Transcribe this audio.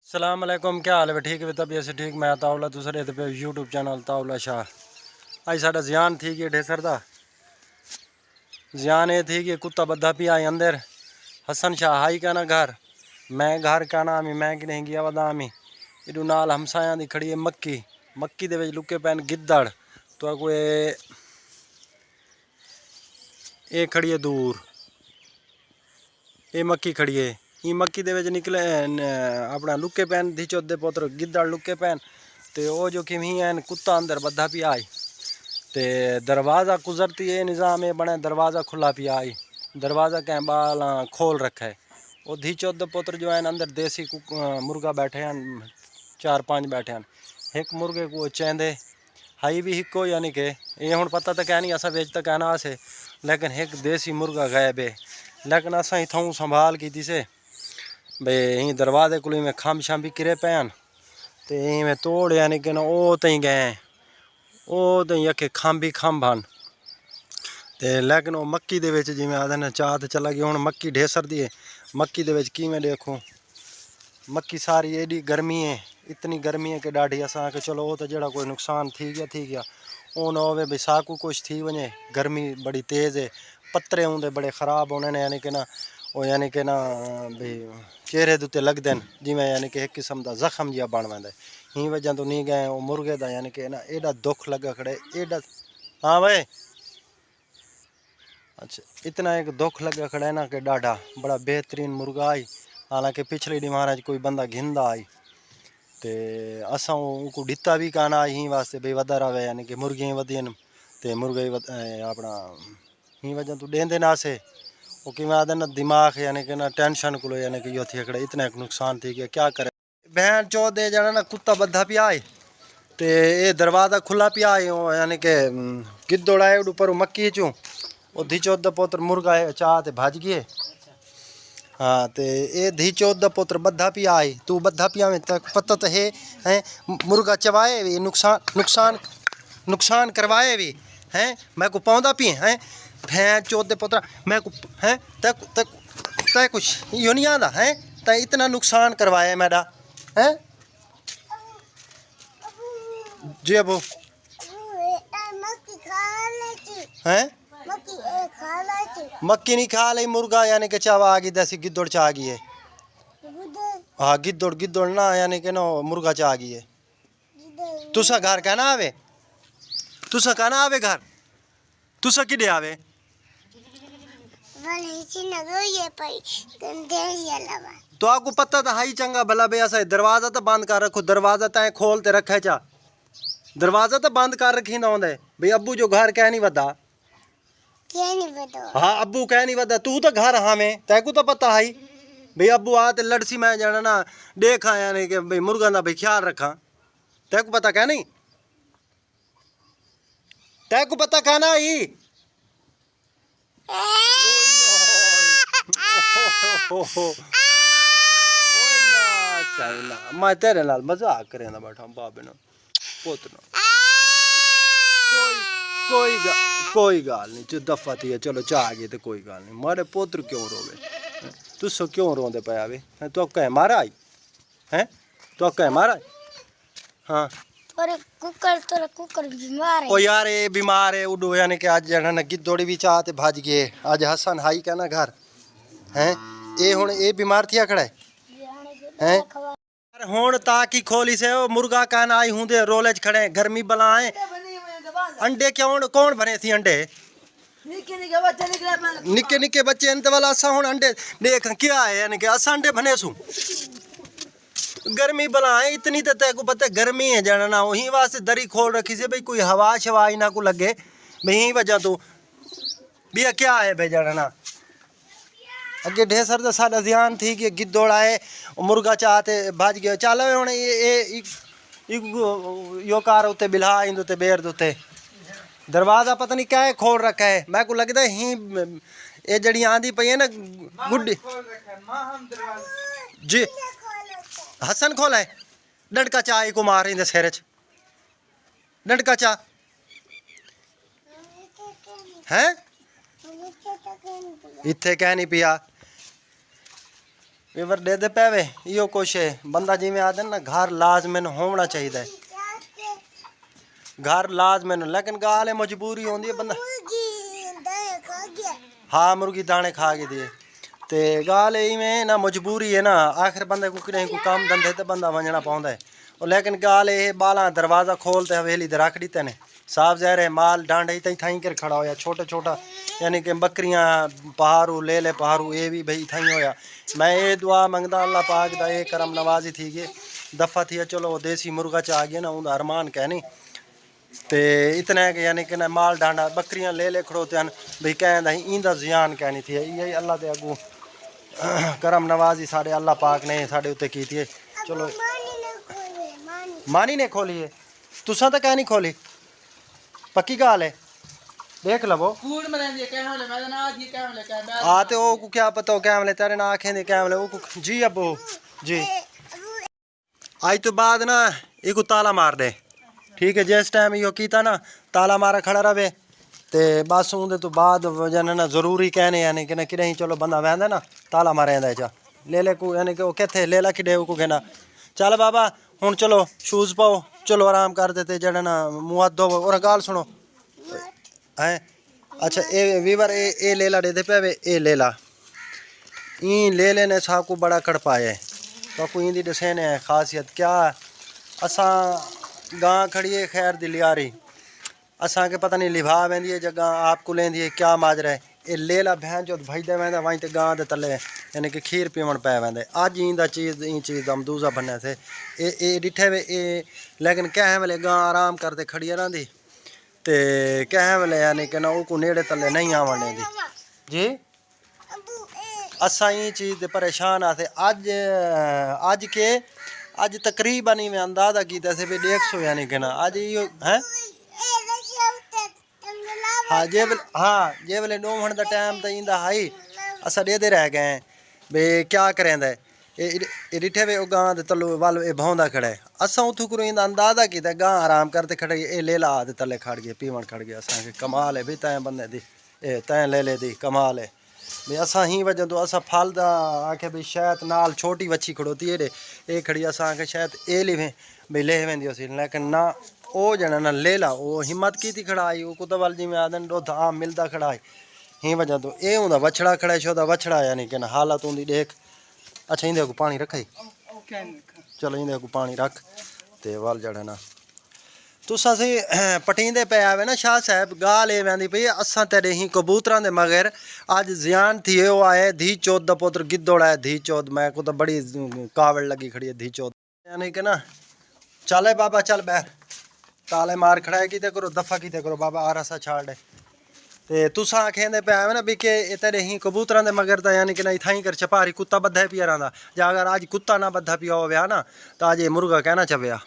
सलाम अलैकुम, क्या हाल है? ठीक है तबीयत से ठीक। मैं तावला दूसरे पे यूट्यूब चैनल तावला शाह। अज साडा ज़ियान थी कि ढेसर दा ज़ियान ये थी कि कुत्ता बद्धा पी आए अंदर। हसन शाह हाई कहना घर, मैं घर कहना आमी, मैं कि नहीं गया वदा आमी इडू नाल हमसाया दी खड़ी है मक्की। मक्की दे विच लुके पैन गिद्दड़। तो कोई ये खड़ी है दूर, ये मक्की खड़ी है। ई मक्की दे विच निकले अपना लुके पैन धी चौदे पुत्र गिद्दड़ लुके पैन। तो वो जो कि कुत्ता अंदर बद्धा पी आई। ते दरवाज़ा कुदरती ये निज़ाम है बने, दरवाज़ा खुला पिया आई। दरवाज़ा कैं बाल खोल रखा है। वो धी चौदह पुत्र जो है अंदर देसी मुर्गा बैठे हैं, 4-5 बैठे हैं। एक मुर्गे को चेंदे हाई भी हिको, यानी कि ये हूँ पता तो क्या नहीं असा बेच तो कहना से, लेकिन एक देसी मुर्गा गायब है। लेकिन असा इथों संभाल की से भाई दरवाजे को में खम शम भी किरे पैन तो में तोड़, यानी कि ओ तई गए ओ तई यके खम भी खम बन। तो लेकिन वो मक्की दे विच जिवें आदे ने चाह तो चला गई। हुण मक्की ढेसर दी है, मक्की दे विच किवें देखो मक्की सारी एडी गर्मी है, इतनी गर्मी है कि डाढ़ी। असां के चलो वो तो जड़ा कोई नुकसान थी गया वो ना होवे भी साकू कुछ थी वने। गर्मी बड़ी तेज़ है, पत्तरे उंदे बड़े ख़राब होने ने, यानी कि ना वो यानी कि ना भी चेहरे दे लगदे न जिवें यानी कि एक किस्म का जख्म जिहा बन वैंदा। ही वजह तो नहीं गए वो मुर्गे दा, यानी कि ना एडा दुख लगा खड़े एडा। हाँ भाई, अच्छा इतना एक दुख लगा खड़ा है ना कि डाढ़ा बड़ा बेहतरीन मुर्गा आई। हालांकि पिछली डी महाराज कोई बंदा घिंदा आई तो असा उनको डिता भी कहना आई ही वास्ते भाई वधा रहे, यानी कि मुर्गियाँ वधियन तो मुर्गे अपना ही वजह तो देंदे ना से वो कि आदे ना दिमाग, यानी कि ना टेंशन को, यानी कि यो थी खड़े इतना एक नुकसान थी गया क्या करे। बहन चौदह जना ना कुत्ता बद्धा पिया आए तो ये दरवाज़ा खुला पिया आए, यानी कि गिद्धोड़ आए ऊपर मक्की चूँ वो धी चौदह पुत्र मुर्गा है चाह ते भज गए। हाँ तो ये धी चौदह पुत्र बद्धा पिया आई, तू बद्धा पिया में तक पता तो है हैं। मुर्गा चबाए भी नुकसान नुकसान नुकसान करवाए भी हैं। मैं को पौधा पिए हैं भैं चौदह पुत्र मैं को हैं तक तक तय कुछ यो नहीं आता है तय इतना नुकसान करवाया मेरा हैं जी अबू हैं। मक्की नहीं खा ली मुर्गा, यानी कि चावा आ गई देसी गिद्धोड़ चा आ गई है। हाँ गिद्धोड़ गिद्धोड़ ना, यानी कि ना मुर्गा चा आ गई है। तुसा घर कहना आवे, तुसा कहना आवे घर, तुसा किडे आवे तो आपको पता था हाई चंगा भला भैया ऐसा दरवाजा तो बंद कर रखो, दरवाजा तय खोलते रखे चा, दरवाजा तो बंद कर रखी ना होंदे भाई। अब्बू जो घर कह नहीं बता, हाँ अब्बू कह नहीं बता, तू तो घर हाँ में तैको तो पता है भाई अब्बू आ तो लड़सी मैं जाना ना देखा, यानी कि भाई मुर्गा ना भाई ख्याल रखा। तैको पता क्या नहीं, तैको पता कहना ही मैं तेरे नाल मजाक करे ना बैठा बाबे ना पुत ना कोई गाल नहीं जो दफा थी है। चलो चाह गई तो कोई गाल नहीं, मारे पुत्र क्यों रोवे, तुसो क्यों रोंदे पे आवे तो कह मारा आई हैं तो कह मारा। हाँ कुकर बीमार है। ओ यार ये बीमार है उडो, यानी कि आज जना गिद्धोड़ी भी चाहते भाज गए। आज हसन हाई कहना घर हैं ये हुन ये बीमार थिया खड़ा है हुन ताकि खोली से ओ मुर्गा कहना आई हूं दे रोले च खड़े गर्मी बलाए अंडे क्यों कौन बने थी अंडे निके निके बच्चे अंत वाला असा हुन अंडे देख क्या है, यानी कि असा अंडे बने सू गर्मी बलाए इतनी तो तेको पता गर्मी है जाना ना वही वास्ते दरी खोल रखी से भाई कोई हवा शवा ना को लगे भाई वजह तो भैया क्या है भाई जाना ना। अगे ढेसर तो साडा ध्यान थी कि गिद्धोड़ आए मुर्गा चाहते भज गए चल हुन ये यो कार उत्ते बिला इंदे ते बेर दे दरवाजा पता नहीं क्या खोल रखा है। मैं को लगता ही ये जड़ी आंधी पई है ना गुड्डी जी हसन खोला है डंडका चा को मार इंदे सिर च डंडका चा हैं इत्थे कह नहीं पिया वीवर दे दे पैवे यो कुछ है बंदा जिमें आदे ना घर लाजमन होना चाहिए घर लाजमन लेकिन गाल है मजबूरी होती है बंदा हाँ मुर्गी दाने खा के दिए ते गाल इवें ना मजबूरी है ना आखिर बंदे को कहीं को काम धंधे ते बंदा वंजना पाउंदा है और लेकिन गाल ये बाला दरवाज़ा खोलते हवेली दे रख दीते ने साफ ज़ाहिर है माल डांडे ही थाई कर खड़ा होया छोटा छोटा यानी कि बकरियां पहाड़ू ले पहाड़ू ये भी भाई थाई होया मैं ये दुआ मंगदा अल्लाह पाक दा ये करम नवाजी थी गए दफ़ा थी चलो देसी मुर्गा च आ गया ना उनका अरमान कहनी ते इतना है कि यानी कि ना माल डांडा बकरियां ले खड़ोते हैं भाई कहना इंदा जियान कहनी थी यही अल्लाह के अगू करम नवाजी साढ़े अल्लाह पाक ने साढ़े उत्ते की थी चलो मानी ने खोली है तुसा तो कह नहीं खोली पक्की गाल है देख लवो हाँ तो वो को क्या पता हो कैमले तेरे ना आँखें दे कैमले वो जी अबू जी आज तो बाद ना एक ताला मार दे ठीक है जिस टाइम यो कीता ना ताला मारा खड़ा रहे ते बस उनके तो बाद जन ना जरूरी कहने यानी कि नहीं चलो बंदा वहदा ना ताला मारे चा ले को यानी कि वो कितने ले ला कि को कहना चल बाबा हुन चलो शूज़ पाओ चलो आराम कर देते जड़ा ना मुँह धो और गाल सुनो हैं अच्छा ए वीवर ए ले ला दे पे ए ले ला ई ले लेने सा को बड़ा कड़पाए तो को इंदी दसेने खासियत क्या असा गां खड़ी है खैर दिली आ रही असा के पता नहीं लिभा वेंदी है जगह आपको लेंदी है क्या माजरा है ये ले ला भैन जो भाई दे वेंदा वहीं ते गां दे तले यानी कि खीर पीवन पै वेंदे अज इंदा चीज़ दम दूजा बनने थे ए डिठे वे ए लेकिन कह वेले गां आराम करते खड़ी रही ते कह वेले यानी कि ना को नेड़े तले नहीं आवने दी जी असा ई चीज़ दे परेशान आते अज के अज तकरीबन ही मैं अंदाजा किया से भी 150 यानी कि ना अज यो है हाँ जे वेले 9 का टाइम तो इंदा हाई असा दे रह गए बे क्या करें डिठे वे गां दे तलो वाल भौंदा खड़ा है असा उथू करो इंदा अंदाजा किया गां आराम करते खड़े ये ले ला दे तले खड़ गए पीवन खड़ गया असा के कमाल है भी तैं बंदे दी ए तैं ले दी कमाल है भी असा ही वजह तो असा फल दा आखे भी शायद नाल छोटी बच्ची खड़ोती है ये खड़ी असा के शायद ए लिवें भी ले वेंदी सी लेकिन ना ओ जना ना ले ला वो हिम्मत की थी खड़ाई वो कुत्ता वाल जी में आदन दुध आम मिलता खड़ाई ही वजह तो ये होंदा बछड़ा खड़ा शोदा बछड़ा यानी कि ना हालत होंदी देख अच्छा इंदे को पानी रखाई चलो इंदे को पानी रख ते वाल जड़ा ना तुसा सी पटींदे पे आवे ना शाह साहब गाल ए वेंदी पई असा तेरे ही कबूतरां दे मगर अज जियान थी वो आए धी चौथ दा पुत्र गिद्धोड़ है धी चौथ मैं को तो बड़ी कावड़ लगी खड़ी है धी चौथ यानी कि ना चले बाबा चल बैर ताले मार खड़ाए की करो दफा की करो बाबा आ रहा छाड़ दे ते तुसा आखेंदे पे आवे ना भी के तेरे ही कबूतरां दे मगर ता यानी कि ना इथाई कर छपारी कुत्ता बद्धा पिया रहा जा अगर आज कुत्ता ना बद्धा पिया हो ना तो आज ये मुर्गा कहना चव्या